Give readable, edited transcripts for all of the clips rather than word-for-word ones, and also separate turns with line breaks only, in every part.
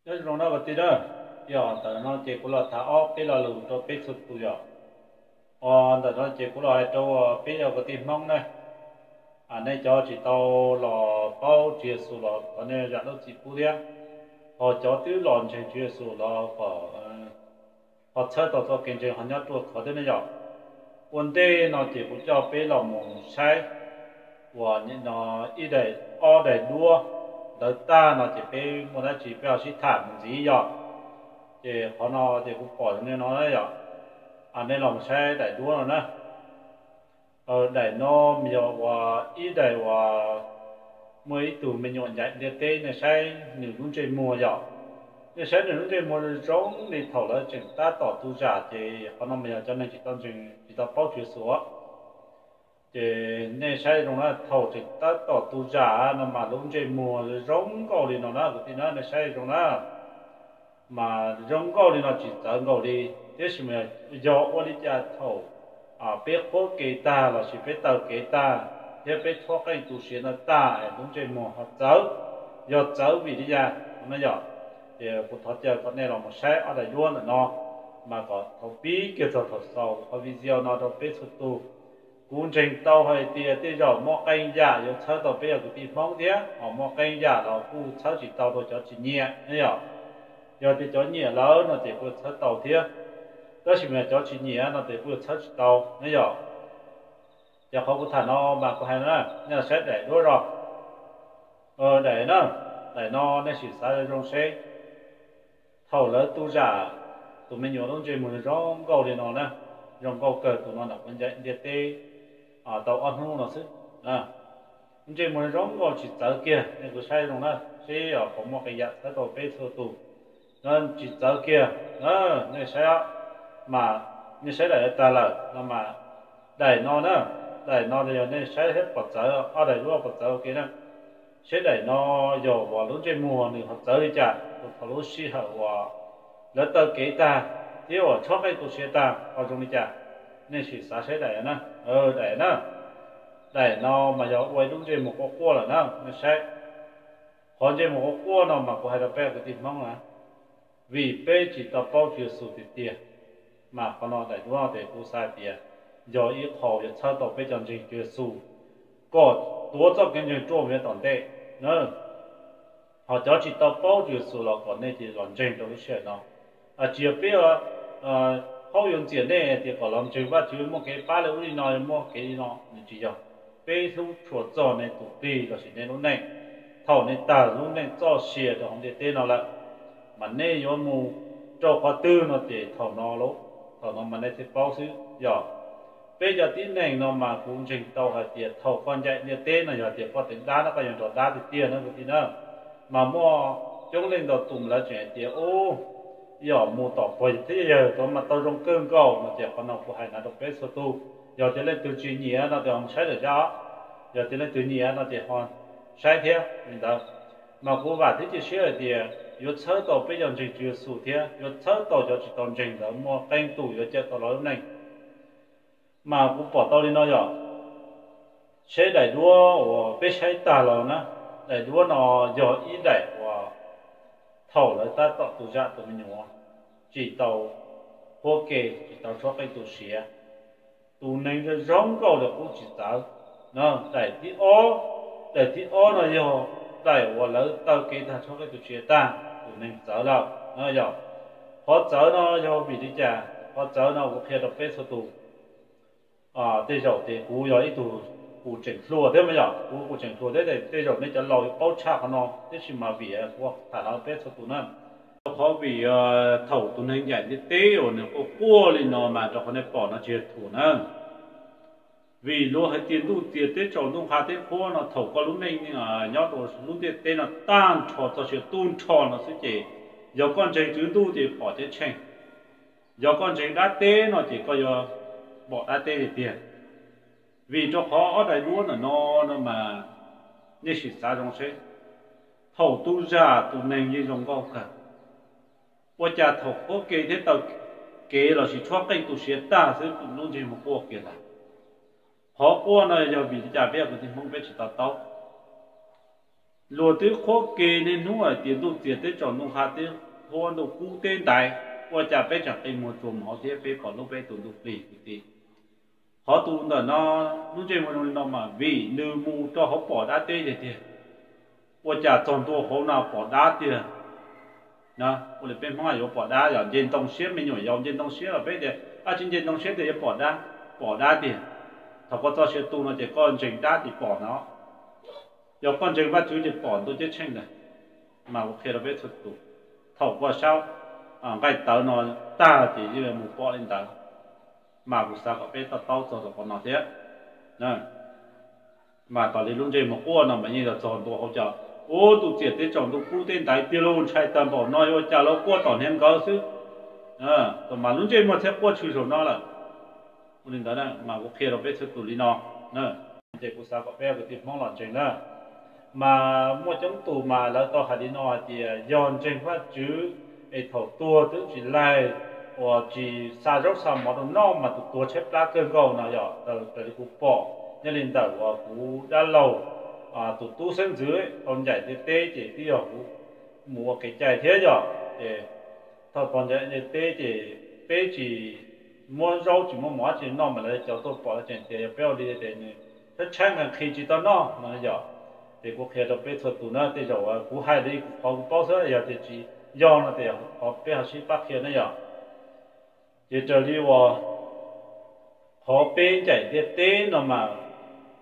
Thế rồi nó cái đó giờ tờ nó chỉ có là thả ốc cái là lù cho biết sụt tụi giờ tờ nó chỉ có là cho biết giờ cái tim mong này này cho chỉ tao là bao chia số là cái này ra nó chỉ phụ đi họ cho tiêu lòn trên chia số là họ chơi tao cho kinh doanh họ nhớ tuổi khó thế này giờ vấn đề nó chỉ có cho biết là một sai và những nó ít để ở để đua đợt ta nó chỉ biết một cái chỉ biểu sĩ thảm gì giờ thì họ nó thì cũng bỏ nên nó đấy giờ nên lòng xe để đua rồi nè để nó bây giờ và ít để và mấy tụi mình nhọn dạy để tên này sai nhiều lúc trên mùa giờ để sai nhiều lúc trên mùa giống đi thầu là chúng ta tỏ tu giả thì họ nó bây giờ cho nên chỉ tao chừng chỉ tao bao chuyện số thì nên sai trong đó thầu thì ta tỏ tu giả nó mà lúc trên mùa giống cầu thì nó thì nó nên sai trong đó mà giống cầu thì nó chỉ tao cầu đi thế thì mình giờ ở đi ra thầu biết có kế ta là chỉ biết tàu kế ta thế biết thoát cái tu sĩ nó ta đúng trên mùa họ cháu giờ cháu vì đi ra nó giờ thì phụ thoát giờ có này là một sai ở đây luôn là nó mà có thầu bí kia cho thầu sau có video nó đâu biết xuất tu cũng trình tàu hay tiền giờ mua cây giả giờ cháu tàu biết cái địa phương thế mua cây giả là phụ cháu chỉ tàu thôi cháu chỉ nhẹ nhá giờ thì cháu nhẹ lớn nó thì phụ cháu tàu thế đó là mình cho chị nhỉ nó để vừa touch tàu nó giờ giờ không có thằng nó mà có hay nữa nên là sẽ để đôi rồi để nó nên chỉ sai trong xe thầu lớn tu giả tụi mình nhớ trong chuyện một trong cầu thì nó nè trong cầu cờ tụi nó là vấn đề địa tê tàu ăn hung nó sức trong chuyện một trong cầu chỉ tới kia nên cứ sai trong đó sẽ ở có một cái dạng cái tàu bê thô tụ nên chỉ tới kia nên sẽ mà như sẽ để ta là mà để nó nữa để nó thì nên sẽ hết bật trở ở đây luôn bật trở kia nè sẽ để nó dầu vào lúc trên mùa thì học trở đi chả học lúc xí học và lỡ tờ kế ta thiếu ở chót cái cuộc xe ta ở trong đi chả nên chỉ sẽ để nó để nó để nó mà dầu quay lúc trên một con cua là nó sẽ còn trên một con cua nó mà có hai đứa bé cái tìm mong là vì bé chỉ tập bao nhiêu số tiền mà còn nó để đúng để tu sai tiền giờ ít họ giờ chơi tập bây giờ chỉ chơi số có多做跟人做没当代呢họ cho chỉ tập bao nhiêu số là còn nên thì làm chân đâu sẽ nó chỉ biết họ dùng tiền này thì có làm chân và chỉ mua cái ba lô đi nói mua cái nó chỉ cho bây thu chuột cho này tụ đi là chỉ nên lúc này thầu này ta lúc này cho xe cho không thể tên nó là mà nên có mù cho khoa tư nó để thầu nó lúc thầu nó mà nên thì bao xứ giờ bây giờ tin này nó mà cũng trình tàu hay tiền thầu quan chạy như tên là giờ tiền có tính đá nó có dùng đá thì tiền nó thì nó mà mua chúng lên đầu tụm là chuyện tiền ô giờ mua tàu quay thế giờ tôi mà tàu trong cơn cầu mà tiền con nào cũng hay là đọc bé số tu giờ thì lên từ chuyện nhẹ nó thì không sai được ra giờ thì lên từ nhẹ nó thì hoàn sai thế mình đâu mà cũng vào thế chỉ là tiền yo chơi tàu bây giờ chỉ chưa số thế yo chơi tàu cho chỉ tàu trình đó mua canh tủ yo chơi tàu lớn này mà cũng bỏ tao đi nó rồi sẽ đẩy đua và biết sai ta rồi nè đẩy đua nó giờ ít đẩy và thầu lại ta tạo tổ chức tụi mình nhớ chỉ tàu hoa kỳ chỉ tàu cho cái tổ xía tụi nên cái giống cầu được cũng chỉ tàu nó đẩy thì ó nó giờ đẩy và lấy tàu cái ta cho cái tổ xía ta tụi nên trở đâu nó giờ họ trở nó giờ bị đi chả họ trở nó cũng phải được biết số tụ đây rồi thì cú rồi tụ cú chỉnh lúa thế mà giờ cú chỉnh lúa thế thì đây rồi nên cho lòi bao cha của nó thế thì mà vì qua thả nó biết số tụ nó họ vì thầu tụ nên giải như thế rồi nó có cua lên nó mà cho nó bỏ nó chia thủ nó vì lúa hay tiền đủ tiền thế cho nó hạ thế cua nó thầu có lúc này nhớ đồ lúc tiền thế nó tan cho sự tuôn cho nó sẽ chỉ giờ con chỉnh tuyến đủ thì bỏ thế chỉnh giờ con chỉnh đá tế nó chỉ có giờ bỏ đá tế thì tiền vì cho họ ở đây luôn là nó mà như sự xa trong xe thầu tu ra tu nên như trong cao cả qua cha thầu có kế thế tàu kế là chỉ thoát cái tu sửa ta sẽ tu nông trên một quốc kia là họ qua này giờ vì cha biết cái thì không biết chỉ tao tao lúa tới khó kê nên nó tiền tu tiền tới chọn nó hạt tới hoa nó cú tên đạiว่าจะไปจากไอ้หมวดจุ่มเขาที่ไปก่อนลูกไปตุ่นลูกปีตีเขาตุ่นแต่nó lúc chơiมันnó mà vì nữ mù cho họ bỏ đá tê thìว่าจะจนตัวเขาnào bỏ đá têนะว่าเลยเป็นเพราะว่าbỏ đáอย่างเย็นตรงเสียไม่หน่อยยอมเย็นตรงเสียไปเดี๋ยวจริงเย็นตรงเสียเดี๋ยวbỏ đá têถ้าก็ตัวเสียตุ่นเราจะก้อนจริงđáที่bỏ nó有ก้อนจริงว่าจุดที่bỏตัวจะเช่นเลยmàโอเคเราไปสุดตุ่นถกว่าเช้าcái tàu nó ta thì như là một bộ lên tàu mà cũng sao có biết tàu cho con nó thế nè mà tàu đi luôn chơi một ô nó mà như là chọn đồ hỗ trợ ô tụ triệt để chọn đồ cũ tên đại tiêu luôn chạy tầm bỏ nói ô cha nó qua tàu nên có chứ tụi mà luôn chơi một thế qua chui rồi nó là lên đó nè mà cũng kia nó biết sự tụ đi nó nè chơi cũng sao có biết cái tiền mong lọt chơi nè mà một trong tụ mà là tàu hải đi nó thì dọn chơi phát chứไอ้ถอตัวตัวจีไล่ว่าจีซาจกสามมาตรงนอกมาตัวเช็ดปลาเกินก็น่ะอย่าแต่กูปอนี่ลินแต่ว่ากูด้านเราตัวตู้เส้นdướiตอนใหญ่เต้จีที่อ่ะกูหมูไก่ใจเทียจ้ะถ้าตอนใหญ่เต้จีเป้จีม้วนเราจีม้วนหมอจีนอกมาเลยเจ้าตัวปอแล้วจีเดี๋ยวเปรี้ยวดีเดี๋ยวนี่ถ้าใช้งานขี้จีตอนนอกน่ะอย่าเดี๋ยวกูแค่เราไปถอดตัวน่ะเดี๋ยวว่ากูให้ได้พอกูป้อเสียอย่าเดี๋ยวจี要那点，好别好去把天那样，在这里我好别在的点那么，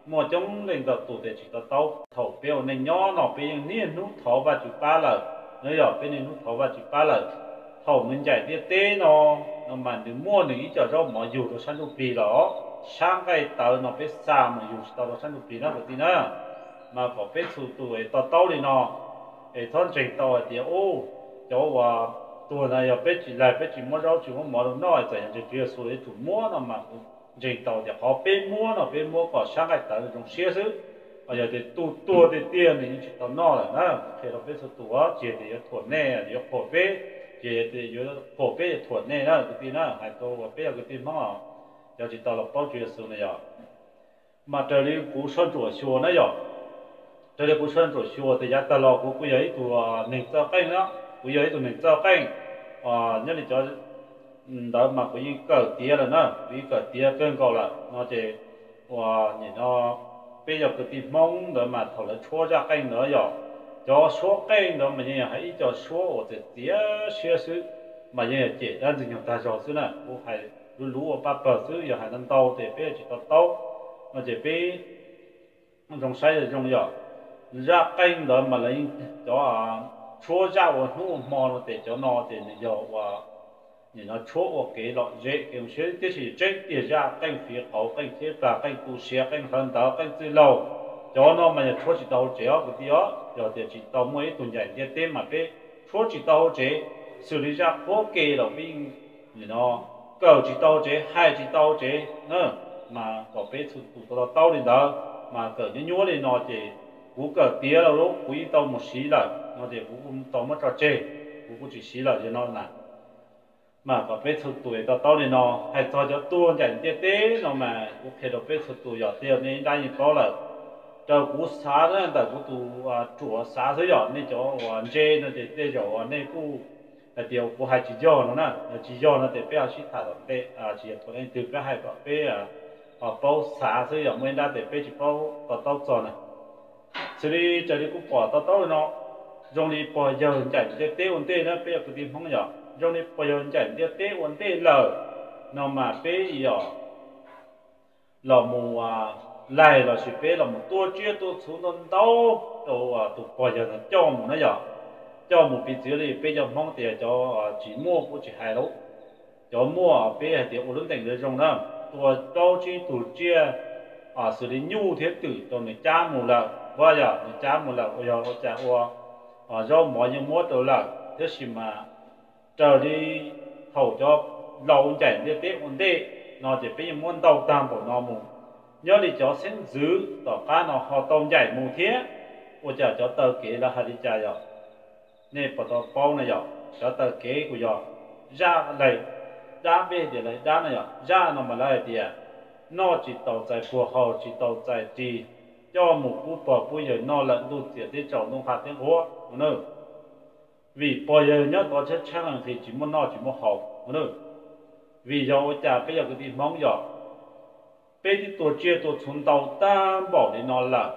莫种领导都得去到投标，那鸟那边你弄投吧就罢了，那要别你弄投吧就罢了，投们在的点喏，那么你莫你叫着莫有的山都比了，上个到那边三么有到了山都比那个地呢，嘛个别出都会到里喏，哎，他这到的哦。choว่าตัวนั้นอย่าไปจีไรไปจีมัวเราจีมัวเราน้อยแต่ยังจะเจอส่วนถูกมัวนะมาจริงต่อจะเขาเป็นมัวนะเป็นมัวก็ช่างไอ้แต่ตรงเสียซื้ออย่าจะตัวเตี้ยนี่จีต่อน้อยนะแค่เราเป็นตัวเจดีย์ถั่วแน่เดี๋ยวผัวเป้เจดีย์ผัวเป้ถั่วแน่นะตัวที่นั่นให้ตัวเป้ก็ที่มั่งอย่าจีต่อเราป้องเจอส่วนเนี่ยมา这里กู上着学那样这里กู上着学แต่ยัดตลอดกูอยากให้ตัวหนึ่งตัวใกล้นะbây giờ tụi mình cho cái nhất là cho đó mà cái cờ tía là nó cái cờ tía cơn cầu là nó chỉ nhìn nó bây giờ cái tìm mong đó mà thầu là chua ra cái nữa rồi cho số cái đó mà như hãy cho số ở cái tía xưa xứ mà như chỉ ra những ta cho xứ này cũng phải lú lú ở ba bờ xứ giờ hay nâng tàu thì bây giờ chỉ tàu nó chỉ bây trong sai là trong giờ ra cái đó mà lấy cho chúa ra và nó mò nó để cho nó để nó giờ và nhìn nó chúa và cái lọ dễ cái sẽ cái gì chết để ra cái phía hậu cái thế là cái cụ xe cái phần đó cái tư lâu cho nó mà chúa chỉ tàu chéo cái tí đó giờ thì chỉ tàu mấy tuần dài để tên mà bé chúa chỉ tàu chế xử lý ra có kê là bên nhìn nó cầu chỉ tàu chế hai chỉ tàu chế nữa mà có bé tụ tàu lên đó mà cỡ như nhúa lên nó thì cú cỡ tía là lúc cú tàu một xí là nó thì cũng tao mất trò chơi cũng chỉ xí là cho nó là mà có biết thực tuổi tao thì nó hay cho tua dành tiết tế nó mà cũng khi đó biết thực tuổi giờ tiêu nên đang như có là cho cú xá đó tại cú tu chùa xá thôi giờ nên cho hoàn chơi nó thì để cho nên cú là điều cú hay chỉ do nó nè chỉ do nó thì biết là chỉ thả được bé chỉ thôi nên từ cái hay bảo bé bao xá thôi giờ mới đã để bé chỉ bao tao cho này xử lý cho đi cú bỏ tao nó trong đi bỏ giờ chạy để tế ổn định nó bây giờ cái tim không nhỏ trong đi bỏ giờ chạy để tế ổn định lờ nó mà bây giờ là mù lại là chỉ bây là một tua chia tua xuống nó đau đầu tụ bỏ giờ nó cho mù nó giờ cho mù bị xử lý bây giờ mong tiền cho chỉ mua cũng chỉ hai đâu cho mua bây giờ thì ổn định được trong đó tua đau chi tụ chia xử lý nhu thế tử cho người cha mù là bây giờ người cha mù là bây giờ cha do mọi những mối đồ là thế gì mà trở đi thầu cho lâu chạy đi tiếp ổn định nó chỉ bây giờ muốn đầu tam của nó mù nhớ đi cho xin giữ tỏ cá nó họ tông chạy mù thế ôi chả cho tờ kế là hai đi chạy rồi nên bỏ tàu bao này rồi cho tờ kế của rồi ra này ra bên để lấy ra này rồi ra nó mà lấy tiền nó chỉ tàu chạy phù hợp chỉ tàu chạy thì cho một cú bỏ bây giờ nó lận đủ tiền để trồng nông phát tiếng hoa nữa vì bây giờ nhớ có chất chăng thì chỉ muốn nó chỉ muốn học nữa vì giờ cha bây giờ cái gì mong giờ bây giờ tổ chức tổ chúng tàu担保的nó là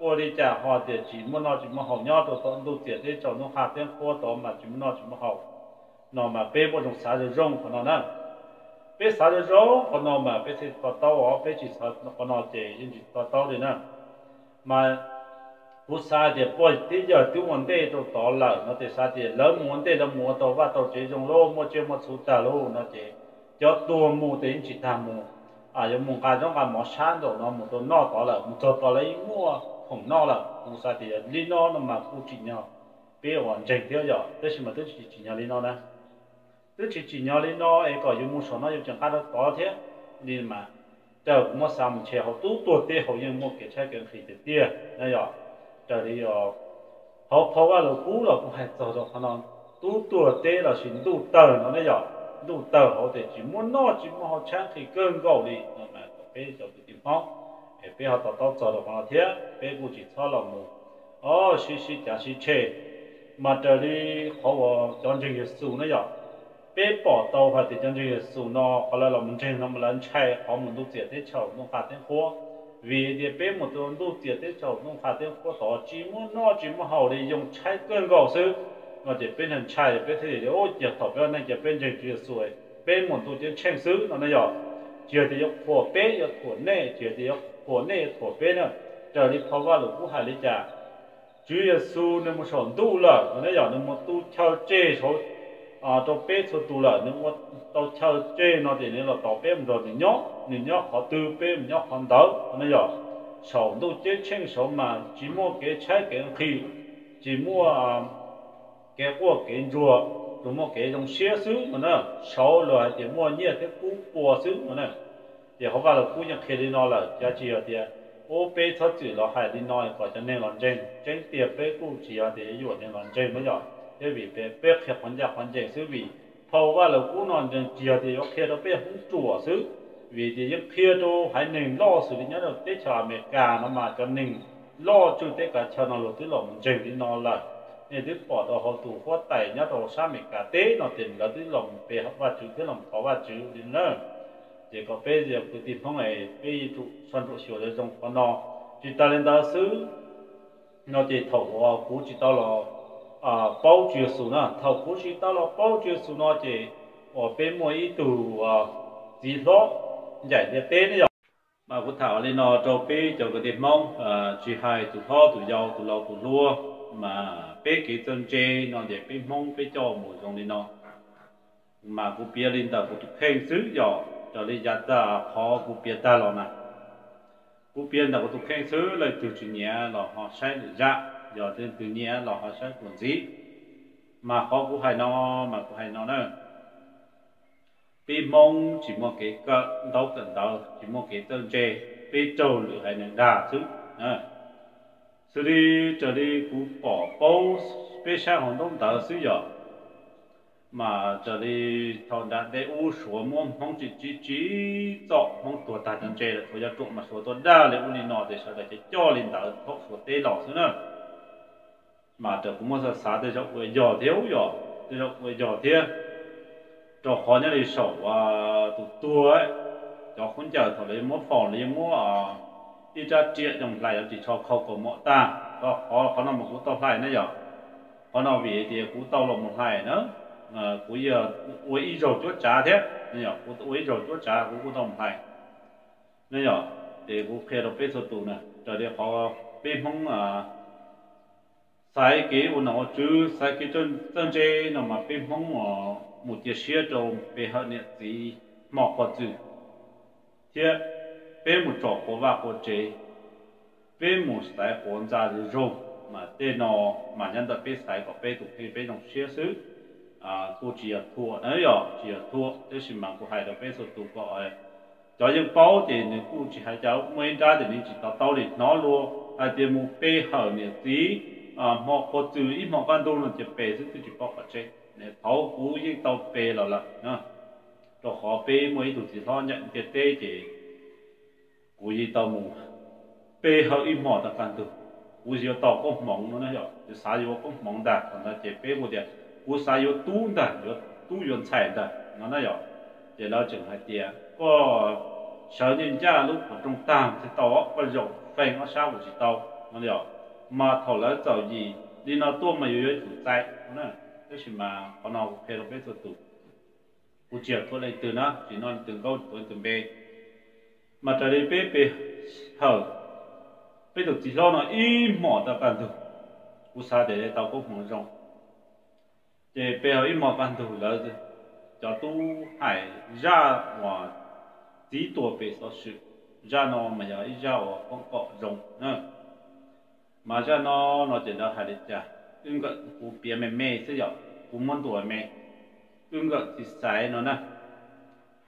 我的家话的只muốn nó chỉ muốn học nhau tổ đủ tiền để trồng nông phát tiếng hoa đó mà chỉ muốn nó chỉ muốn học nó mà bây giờ dùng啥子用可能呢bây啥子用可能嘛bây是把刀啊bây chỉ啥可能这因只把刀的呢mà bút sa thì bây giờ tiêu vấn đề đâu đó là nó thì sa thì lớn vấn đề là mua tàu và tàu chỉ dùng lô mua chơi mua số trả lô nó chỉ cho tua mua đến chỉ tham mua giờ mua cái trong cái mỏ sáng rồi nó mua tàu nọ đó là mua tàu lấy mua không nọ là bút sa thì lý nó mà cũng chỉ nhau bây giờ hoàn chỉnh theo giờ thế mà tôi chỉ nhau lý nó nè tôi chỉ nhau lý nó ấy có dùng mua số nó dùng chẳng cái đó thế nên mà giờ mua sắm chế họ tu tuổi tê họ dùng mua cái trái cái gì để tiền này giờ giờ đi họ qua là cũ là cũng hay做到可能tu tuổi tê là xin tu tờ nó này giờ tu tờ họ để chỉ muốn nó chỉ muốn họ trang thì cơn gạo đi mà bây giờ cái địa phương bây họ tạo cho được họ thế bây cũng chỉ cho là một xí chả xí chế mà giờ đi họ chọn chừng cái số này giờ bé bỏ tàu hoặc thì chân chính số nó hoặc là mình trên nó mình chạy họ mình đủ tiền để chậu nó phát triển hoa vì thì bé một tuần đủ tiền để chậu nó phát triển hoa đó chỉ muốn hậu để dùng chạy cơn gạo sư mà chỉ bên thành chạy bé thì ô giờ thọ bé này chỉ bên trên chỉ số bé một tuần chỉ tranh sư nó này giờ chỉ thì dùng của bé dùng của này chỉ thì dùng của này của bé nữa giờ đi thọ vào cũng hay lấy trả chủ yếu số nó một số đủ là nó này giờ nó một đủ theo chế số tàu bé số tu là nếu mà tàu chơi chơi nó thì nếu là tàu bé mình rồi thì nhớ họ từ bé mình nhớ hoàn đấu nó giờ sầu tu chơi trên sầu mà chỉ mua cái trái cái khi chỉ mua cái quả cái rùa rồi mua cái trong xe xứ mà nó sầu rồi thì mua nhiều cái củ bò xứ mà nó thì họ vào là củ những khi đi nó là giá trị ở thì ô bé thoát chữ là hay đi nói có cho nên làm trên tiệp bé củ chỉ ở thì dụ nên làm mới giờ thế vì bé khép hoàn cảnh xứ vì thầu qua là cú non trên chia thì có kia đó bé không chùa xứ vì thì những kia đâu hãy nên lo xử lý nhớ được tết chờ mẹ cả nó mà cho nên lo cho tết cả chờ nó lột tết lòng trên thì nó là nên tết bỏ đó họ tủ hoa tẩy nhớ đồ sa mẹ cả tết nó tiền là tết lòng bé học và chữ tết lòng có và chữ thì nữa chỉ có bé giờ cái tiền phong này bé trụ xuân trụ sửa để trong con nó chỉ ta lên ta xứ nó chỉ thầu cú chỉ tao là bao nhiêu số nữa, thầu cũ chỉ tao là bao nhiêu số nữa thì ở bên mỗi tủ gì đó giải quyết tên đấy mà cũng thảo lên nó cho bên cho cái điểm mong chỉ hai tủ thọ tủ giàu tủ lâu tủ lúa mà bên cái chân chế nó để bên mong bên cho một trong lên nó mà cũng biết lên ta cũng khen xứ giàu cho lên giá ta họ cũng biết ta rồi nè cũng biết là cũng khen xứ là từ chuyện nhẹ là họ sai được ra giờ trên tự nhiên là họ sẽ còn gì mà họ cũng hay nó nữa bị mong chỉ một cái đấu cận đấu chỉ một cái tên chế bị trâu lửa hay là đà chứ xử lý trở đi cũng bỏ bao bị sang hồng đông tờ sử dụng mà trở đi thằng đã để u số mong không chỉ chọn không tuổi ta chân chế là thôi cho trộn mà số tôi đa là u đi nọ để sau đó cho lên tờ thuốc số tê lọ xứ nữa mà trở cũng muốn xả để cho người giỏi thiếu giỏi để cho người giỏi thiệt cho khó nhất là sổ tụt tua ấy cho không chờ thổi lấy mua phòng lấy mua đi ra chuyện trong lại chỉ cho khâu của mọi ta có nó một cú tàu lại nữa giờ có nó vì thì cú tàu là một lại nữa cú giờ uống rồi chốt trả thế nên giờ cú uống rồi chốt trả cú tàu một lại nên giờ để cú khe được biết số tụ này rồi để họ biết không sai cái u nó chứ sai cái chân chế nó mà bên mong một chiếc xe trong bên họ nhận gì mọc vào chữ thì bên một chỗ của vợ của chế bên một sai của gia đình rồi mà tên nó mà nhân vật bên sai có bên tụ bên bên trong xe xứ cô chỉ là thua đấy rồi chỉ là thua thế thì mà cô hay là bên số tụ gọi cho những bao thì cô chỉ hay cháu mấy ra thì chỉ tao để nó luôn thì một bên họ nhận gì một có chữ ít một con đồ nó chỉ bể chứ chỉ bóc ở trên để thấu cú với tàu bể là rồi họ bể mấy tụi chỉ lo nhận tiền tê chỉ cú với tàu mù bê hậu im mỏ ta can tu u giờ tàu có mỏng nó nhở thì sao giờ có mỏng đã còn là chỉ bê một điểm u sao giờ tu đã giờ tu yon chạy đã nó nhở thì nó chừng hai tiền có sở nhân gia lúc ở trong tam thì tàu có rộng phèn nó sao của chỉ tàu nó nhở mà thầu lớn giàu gì đi nó tua mà yếu thủ tại nó cái gì mà còn nào phải là biết từ từ u chiều thôi lại từ nó chỉ non từ câu từ bê mà trở đi bê hở bây giờ chỉ lo nó im mỏ ta can thủ u sa để tao có phòng rong để bây giờ im mỏ can thủ là cho tu hải ra và tí tuổi bê sao sự ra nó mà giờ ra ở con cọ rong nữa mà ra nó chỉ là hải để trả ứng cái u bia mê sẽ giờ u muốn tuổi mê ứng cái thì sai nó nè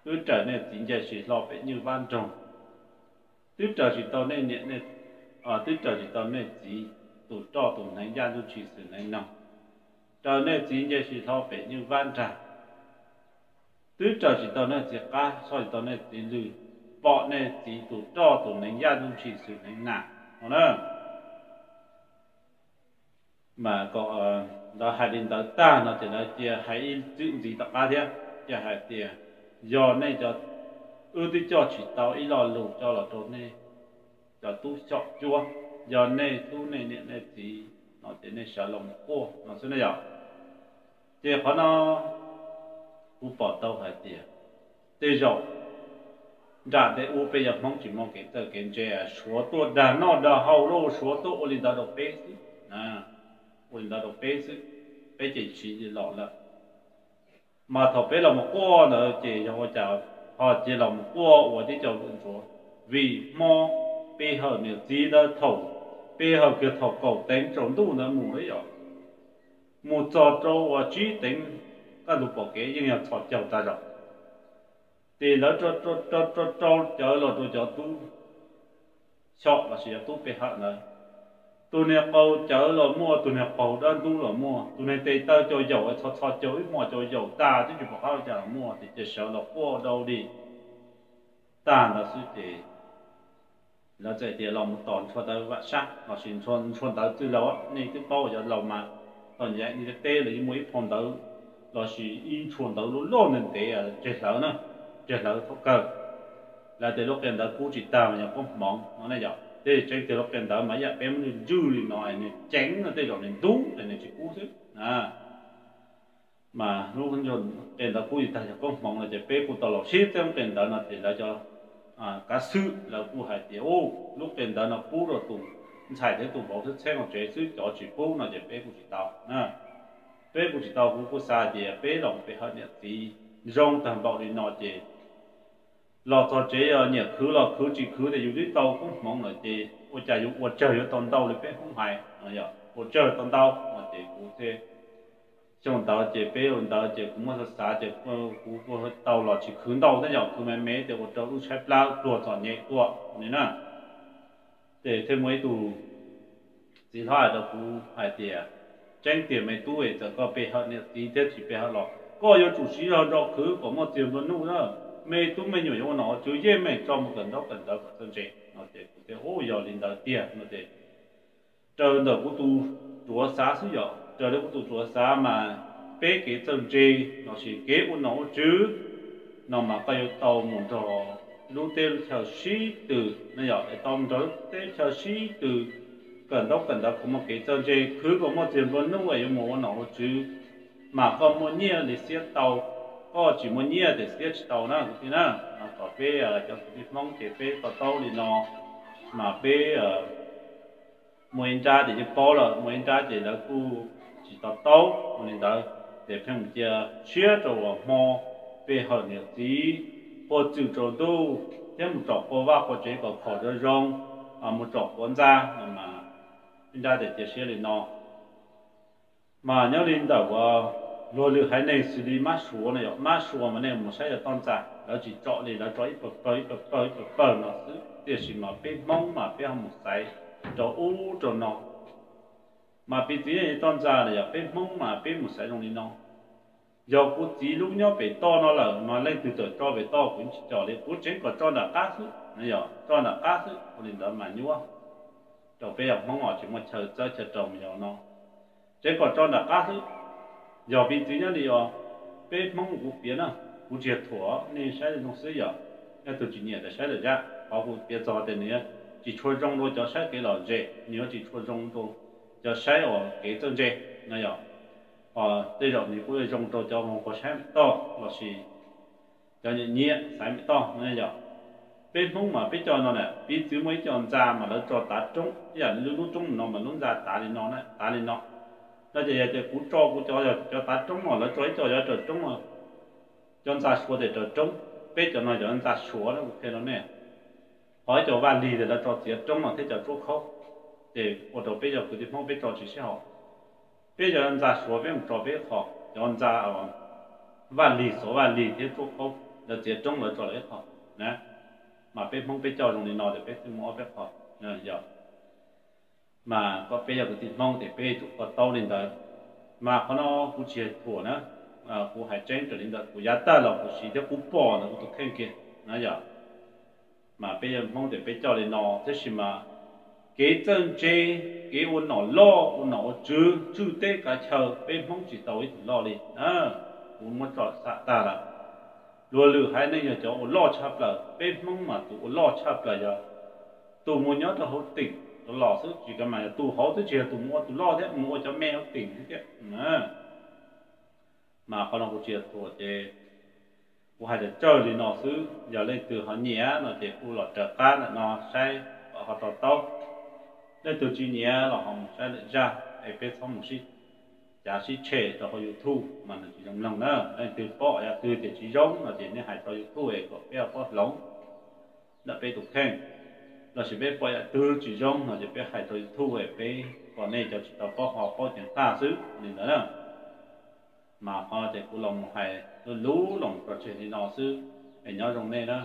cứ trở nên chính ra chỉ lo phải như ban trồng tiếp trở chỉ tao nên nhận nên tiếp trở chỉ tao nên chỉ tụ cho tụ này gia du chỉ sự này nằm trở nên chính ra chỉ lo phải như ban trà tiếp trở chỉ tao nên chỉ cá so chỉ tao nên chỉ lười bỏ nên chỉ tụ cho tụ này gia du chỉ sự này nè nó mà có đó hai đến đó ta nó chỉ là chỉ hai chuyện gì tất cả thế chỉ hai tiền do này cho đi cho chỉ tao ít lo lù cho là trốn này cho tu chọn chua do này tu này này thì nó chỉ này sợ lòng cô nó sẽ này giờ thì khó nó u bỏ tao hai tiền thì rồi ra để u bây giờ mong chỉ mong cái tờ cái chơi số tuổi đàn nó đào hậu lô số tuổi đi đào độc bê xí đi đào độc bê xí bê chỉ lọ là mà thọ bê là một cô nữa chỉ cho họ chào họ chỉ là một cô của đi chào luôn chúa vì mò bê họ nhiều gì đó thầu bê họ cái thầu cầu tính trốn tu nữa mù đấy rồi mù cho và chỉ tính các lục bảo kế nhưng mà thọ chào ta rồi thì nó cho chờ là cho tu chọn là sẽ tu bê họ nữa tu này cầu chở là mua tu này cầu đơn tu là mua tu này tây tơ cho dầu cho ít mua cho dầu ta chứ chụp bao giờ mua thì chỉ sợ là qua đâu đi ta là sự thì là chạy thì lòng tòn cho tới vạn sắc nó xin xuân tới từ đó nên cái bao giờ lòng mà còn vậy như tê là những mũi phong tới là chỉ in xuân tới luôn luôn nên tê à chết lỡ nữa chết lỡ thóc cơ là từ lúc em đã cứu chị ta mà nhà có mỏng nó này giờ để trên từ lúc tiền đó mà giờ em nó dư thì nói này tránh nó tới rồi nên đúng này chỉ cú chứ mà lúc đó tiền đó cú thì ta có mong là chỉ bé cú tao lọc xếp trong tiền đó là tiền đó cho cá sư là cú hải tiền ô lúc tiền đó là cú rồi tụng xài thế tụng bảo thức xem một chế sư cho chỉ cú là chỉ bé cú chỉ tao bé cú chỉ tao cú xa thì bé lòng bé hơn nhật thì rong thằng bảo thì nói chỉ lọ cho chế nhỉ khứ lọ khứ chỉ khứ để dùng đi tàu cũng mong là chế ô chả dùng ô chơi ở tàu tàu thì bé không hay giờ ô chơi tàu tàu mà chế cũng thế trong tàu chế bé ở tàu chế cũng có xã chế cũng có tàu lọ chỉ khứ tàu thế nhở khứ mấy mấy để ô tàu chạy lao đùa chọn nhẹ đùa nên nè để thêm mấy tù chỉ thôi là cũng hay tiền tranh tiền mấy tù ấy có bé hơn nhỉ tí thế chỉ bé hơn lọ có yêu chủ sĩ rồi khứ có một tiền luôn nữa mấy tụi mình nhiều nó chủ yếu mấy trong một cần đó của dân trẻ nó để để hỗ trợ lên đầu tiền nó để chờ đợi của tu chúa xã sử dụng chờ đợi của tu chúa xã mà bé cái dân trẻ nó chỉ kế của nó chứ nó mà cái tàu muốn cho lúc tên theo sĩ từ nó giờ để tàu cho tên theo sĩ từ cần đó có một cái dân trẻ cứ có một tiền vốn nó vậy một nó chứ mà có một nhiều để xét tàu có chỉ muốn nhia để xếp tàu nữa thì nè có bé cho cái mong chế bé tàu thì nó mà bé muốn ra để cho bao là muốn ra để là cu chỉ tàu muốn ra để phèn chia chia cho mò bé hơn nhiều tí có chữ cho đâu thêm một trò có va có chế có khó cho rong một trò con ra mà ra để chia thì nó mà nhớ lên đầu rồi lựa hai này xử lý mát số mà này một sai là toàn giả đó chỉ chọn để là chọn ít bờ nó để chỉ mà biết mong mà biết một sai cho u cho nó mà biết tí này toàn giả là biết mong mà biết một sai trong đi nó giờ cú tí lúc nhau bị to nó là mà lên từ từ cho bị to cũng chỉ cho để cú chính còn cho là cá thứ này giờ cho là cá thứ còn đến đó mà nhua cho bây giờ mong họ chỉ một chờ trồng nhiều nó thế còn cho là các thứ giờ bị tí nhá đi à bây mong của phía nào của triệt thua nên sẽ là trong sử dụng cái từ chỉ nhẹ để sẽ được ra bao của phía cho tên này chỉ cho trong đó cho sẽ cái là dễ nếu chỉ cho trong đó cho sẽ ở cái chân dễ này ạ đây rồi thì cũng trong đó cho một cái sẽ to là gì cho nhẹ sẽ to này ạ bên mong mà biết cho nó này biết chữ mấy cho ra mà nó cho ta trúng giờ lúc trúng nó mà lúc ra ta lên nó này ta lên nó nó giờ cú cho ta trúng mà nó cho trúng mà cho ra số để cho trúng biết cho nó cho ra số nó ok nó nè hỏi cho van đi thì nó cho tiền trúng mà thế cho trúng không thì ở đâu bây giờ cứ đi mong biết cho chỉ sẽ học bây giờ ra số biết cho biết học cho ra van đi số van đi thế trúng không là tiền trúng là cho lấy học nè mà biết mong biết cho trong này để biết cái món biết học nè giờ mà có bây giờ cái mong thì bây chụp có tàu lên đó mà có nó cũng chỉ thua nữa cũng hay tranh trở lên đó cũng giá ta là cũng chỉ được cũng bỏ nó cũng khen kia nè giờ mà bây giờ mong thì bây cho lên nó thế gì mà cái chân chế cái uốn nó chứ tết cả chờ bây mong chỉ tàu ít lo đi cũng muốn chọn xạ ta là luôn lừa hai nơi nhà cháu lo chắp là bên mong mà tụ lo chắp là giờ tụ muốn nhớ cho hậu tỉnh tụ lo sức chỉ cái mà tụ hậu tới chiều tụ lo thế mua cho mẹ hậu tỉnh thế mà họ làm một chiều tuổi thì của hai đứa chơi thì nó xứ giờ lên từ họ nhẹ nó thì khu lọt trở cá là nó sai họ tao tao lên từ chỉ nhẹ là họ sai được ra để biết xong một xí giá trị trẻ cho họ YouTube mà nó chỉ trong lòng đó nên từ bỏ ya từ thì chỉ giống là chỉ nên hãy cho YouTube ấy có bé có lóng đã bé tục khen là chỉ bé bỏ ya từ chỉ giống là chỉ bé hãy cho YouTube ấy bé còn này cho tao có họ có tiền ta xứ nên đó mà họ thì cũng lòng hãy lú lòng cho chuyện thì nó xứ để nhớ trong này đó